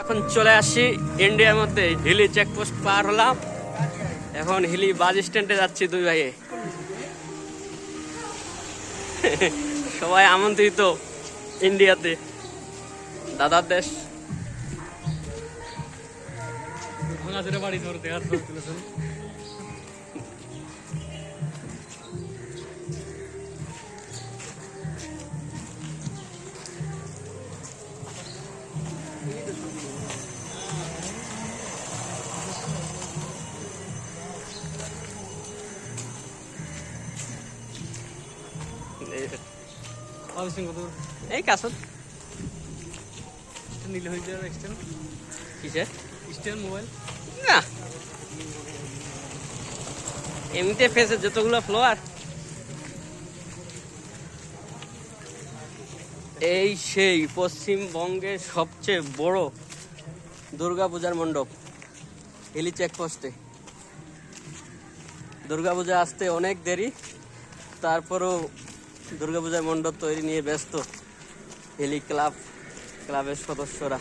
এখন চলে আসি ইন্ডিয়ার মধ্যে হিলি চেকপোস্ট পার হলাম। এখন হিলি বাস স্ট্যান্ডে যাচ্ছি দুই ভাইয়ে। সবাই আমন্ত্রিত ইন্ডিয়াতে, দাদার দেশ। বাড়ি ধরতে এই কাছে নিলে হয়ে যাবে। কিসের স্ট্যান্ড মোবাইল না, এমনিতে ফেসে যতগুলো ফ্লোয়ার। এই সেই পশ্চিমবঙ্গের সবচেয়ে বড় দুর্গাপূজার মণ্ডপ হিলি চেকপোস্টে। দুর্গাপূজা আসতে অনেক দেরি, তারপরও দুর্গাপূজার মণ্ডপ তৈরি নিয়ে ব্যস্ত হিলি ক্লাবের সদস্যরা।